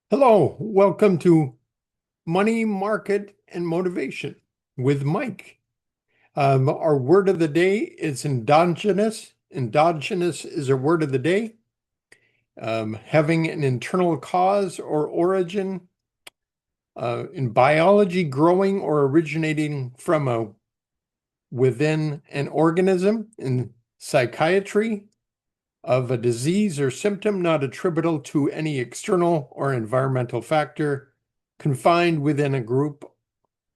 Hello, welcome to Money, Market, and Motivation with Mike. Our word of the day is endogenous. Endogenous is a word of the day. Having an internal cause or origin. In biology, growing or originating from within an organism. In psychiatry, of a disease or symptom not attributable to any external or environmental factor, confined within a group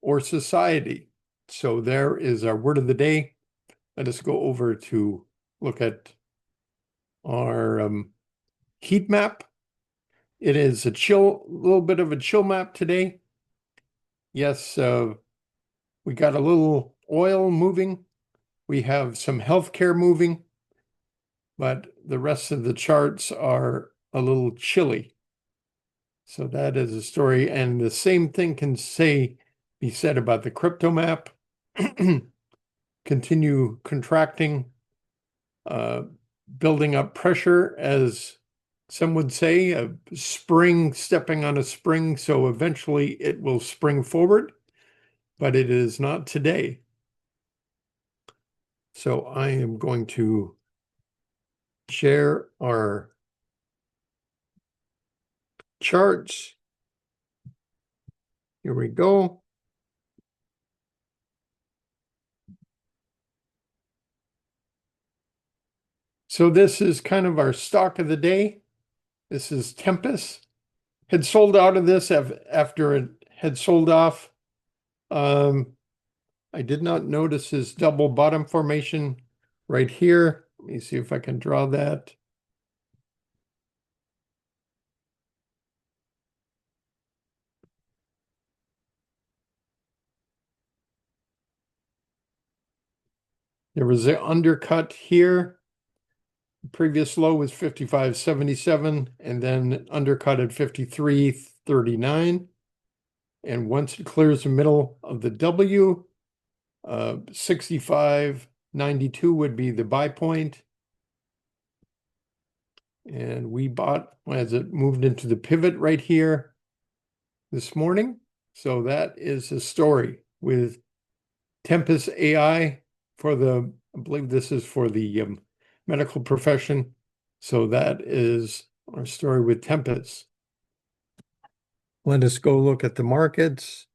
or society. So there is our word of the day. Let us go over to look at our heat map. It is a little bit of a chill map today. Yes, we got a little oil moving. We have some healthcare moving, but the rest of the charts are a little chilly. So that is a story. And the same thing can be said about the crypto map. Continue contracting, building up pressure, as some would say, a spring stepping on a spring. So eventually it will spring forward, but it is not today. So I am going to share our charts. Here we go. So this is kind of our stock of the day. This is Tempest. Had sold out of this after it had sold off. I did not notice his double bottom formation right here. Let me see if I can draw that. There was an undercut here. The previous low was 55.77 and then undercut at 53.39. And once it clears the middle of the W, 65.92 would be the buy point. And we bought as it moved into the pivot right here this morning. So that is a story with Tempest AI I believe this is for the medical profession. So that is our story with Tempest. Let us go look at the markets.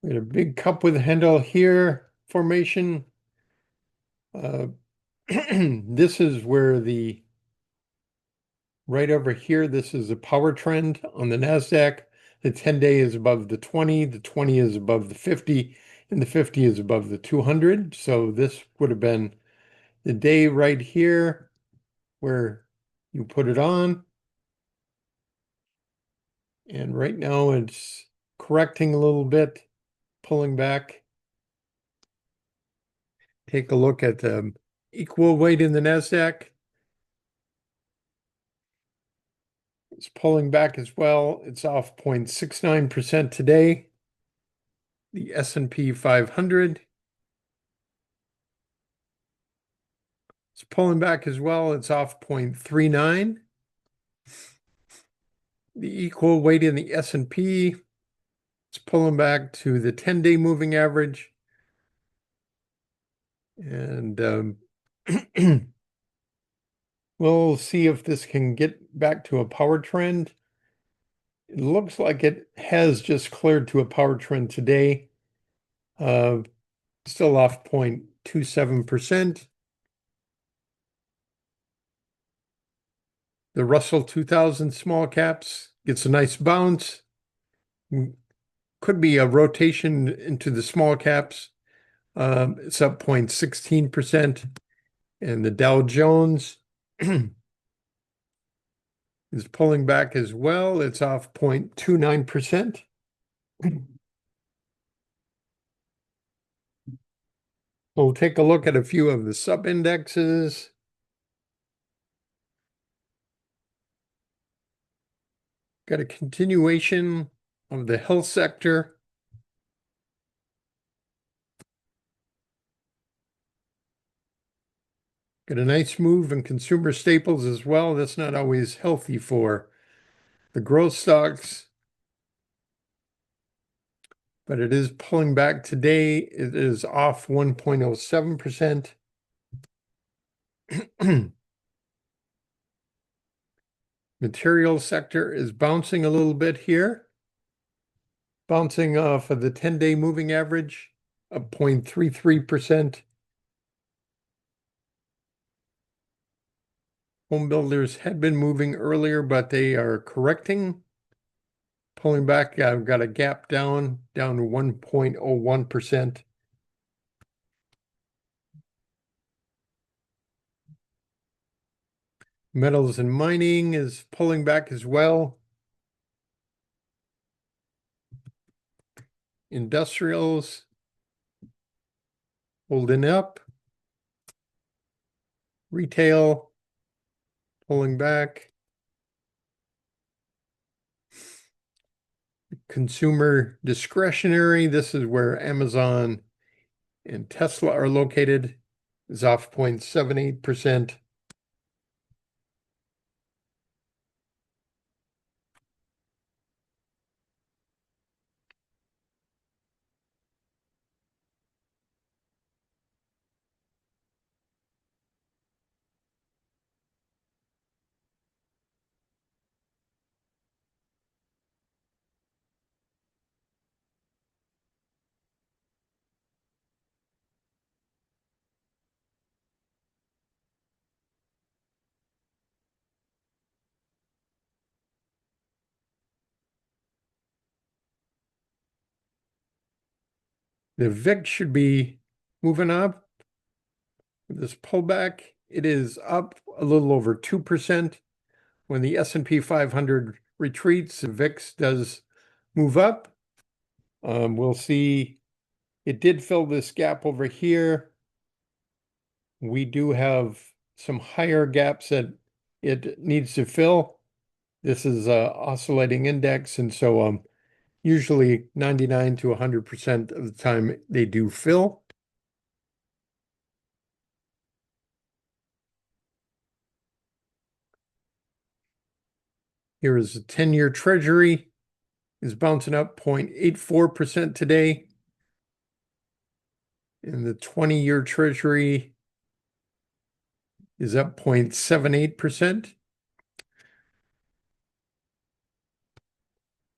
We had a big cup with a handle here formation. This is where right over here, this is a power trend on the NASDAQ. The 10-day is above the 20 is above the 50, and the 50 is above the 200. So this would have been the day right here where you put it on. And right now it's correcting a little bit, pulling back. Take a look at the equal weight in the NASDAQ. It's pulling back as well. It's off 0.69% today. The S&P 500. It's pulling back as well. It's off 0.39. The equal weight in the S&P, it's pulling back to the 10-day moving average. And we'll see if this can get back to a power trend. It looks like it has just cleared to a power trend today. Still off 0.27%. The Russell 2000 small caps gets a nice bounce. Could be a rotation into the small caps. It's up 0.16%. And the Dow Jones is pulling back as well. It's off 0.29%. We'll take a look at a few of the sub-indexes. Got a continuation of the health sector. Got a nice move in consumer staples as well. That's not always healthy for the growth stocks, but it is pulling back today. It is off 1.07%. Material sector is bouncing a little bit here, bouncing off of the 10-day moving average of 0.33%. Home builders had been moving earlier, but they are correcting, pulling back. I've got a gap down to 1.01%. Metals and mining is pulling back as well. Industrials holding up. Retail pulling back. Consumer discretionary, this is where Amazon and Tesla are located, is off 0.78%. The VIX should be moving up. With this pullback, it is up a little over 2%. When the S&P 500 retreats, the VIX does move up. We'll see. It did fill this gap over here. We do have some higher gaps that it needs to fill. This is a oscillating index, and so usually 99 to 100% of the time they do fill. Here is a 10-year Treasury is bouncing up 0.84% today. And the 20-year Treasury is up 0.78%.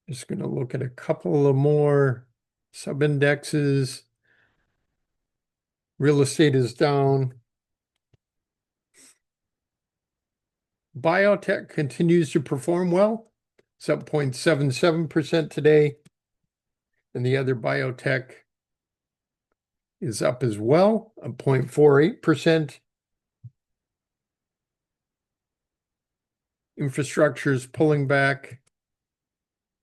Just going to look at a couple of more sub-indexes. Real estate is down. Biotech continues to perform well. It's up 0.77% today. And the other biotech is up as well, up 0.48%. Infrastructure is pulling back.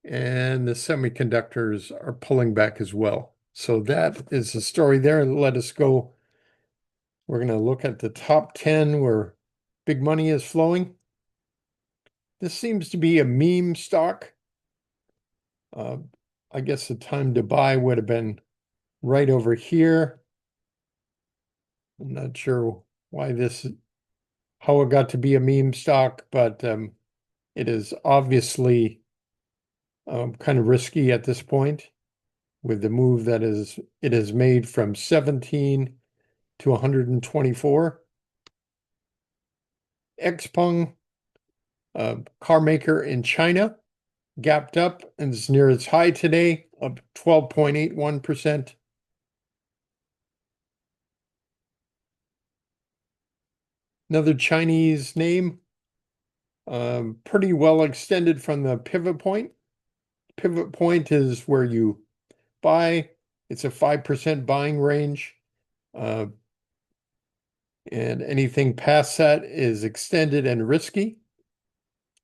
And the semiconductors are pulling back as well. So that is the story there. Let us go. We're going to look at the top 10 where big money is flowing. This seems to be a meme stock. I guess the time to buy would have been right over here. I'm not sure how it got to be a meme stock, but it is obviously kind of risky at this point with the move that it has made from 17 to 124. Xpeng, car maker in China, gapped up and is near its high today, up 12.81%. Another Chinese name, pretty well extended from the pivot point. Pivot point is where you buy. It's a 5% buying range. And anything past that is extended and risky.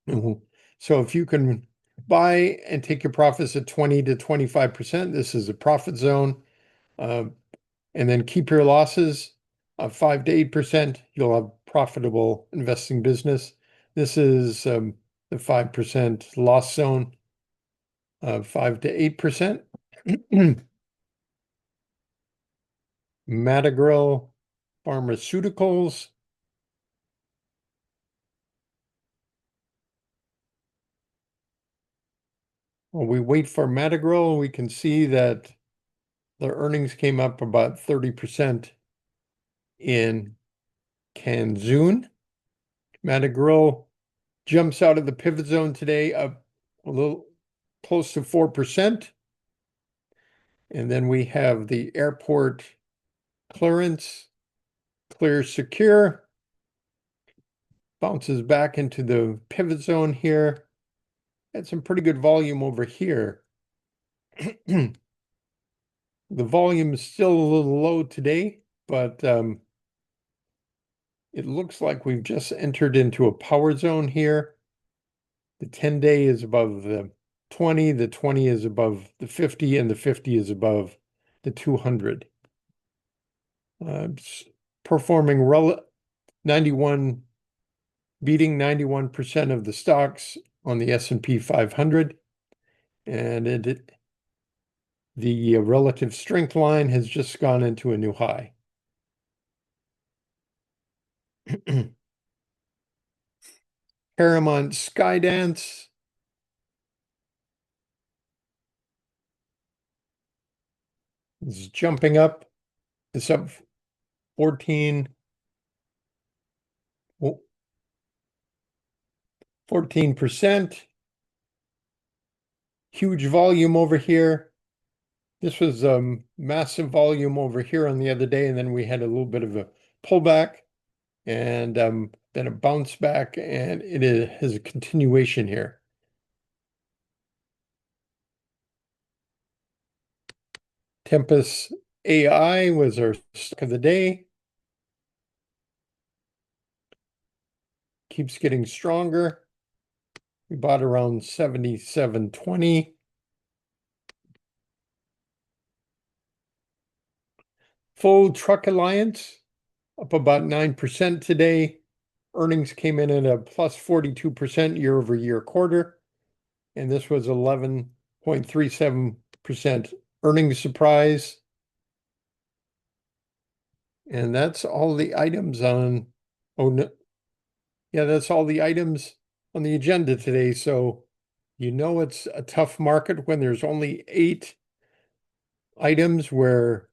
So if you can buy and take your profits at 20 to 25%, this is a profit zone. And then keep your losses 5 to 8%. You'll have profitable investing business. This is the 5% loss zone, 5 to 8%. Madrigal Pharmaceuticals While we wait for Madagrill, we can see that their earnings came up about 30% in Canzone. Madagrill jumps out of the pivot zone today up a little close to 4%. And then we have the airport clearance, clear secure, bounces back into the pivot zone here. Had some pretty good volume over here. The volume is still a little low today, but it looks like we've just entered into a power zone here. The 10-day is above the 20, the 20 is above the 50, and the 50 is above the 200. Performing 91, beating 91% of the stocks on the S&P 500, and the relative strength line has just gone into a new high. Paramount Skydance is jumping up. It's up 14%. Huge volume over here. This was massive volume over here on the other day, and then we had a little bit of a pullback, and then a bounce back, and has a continuation here. Tempest AI was our stock of the day. Keeps getting stronger. We bought around 77.20. Full Truck Alliance up about 9% today. Earnings came in at a plus 42% year over year quarter. And this was 11.37% earnings surprise. And that's all the items on, oh no, yeah, that's all the items on the agenda today. So you know it's a tough market when there's only 8 items where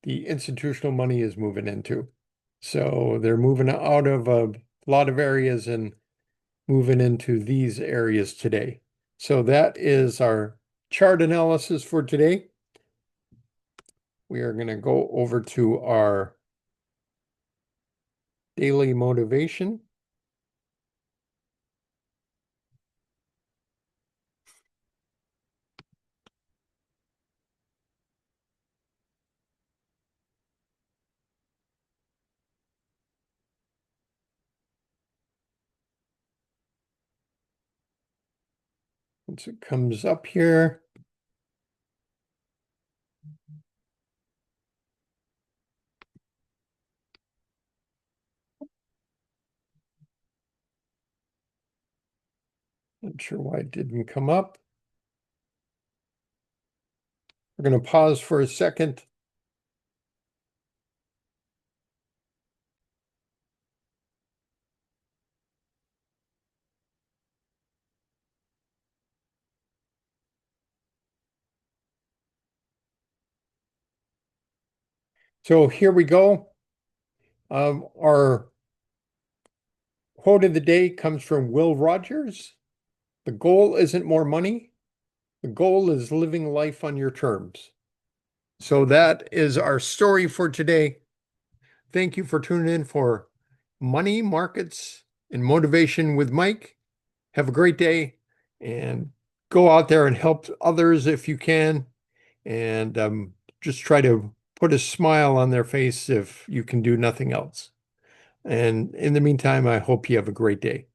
the institutional money is moving into. So they're moving out of a lot of areas and moving into these areas today. So that is our chart analysis for today. We are going to go over to our daily motivation. Once it comes up here, not sure why it didn't come up. We're going to pause for a second. So here we go. Our quote of the day comes from Will Rogers. The goal isn't more money. The goal is living life on your terms. So that is our story for today. Thank you for tuning in for Money, Markets, and Motivation with Mike. Have a great day and go out there and help others if you can. And just try to put a smile on their face if you can do nothing else. And in the meantime, I hope you have a great day.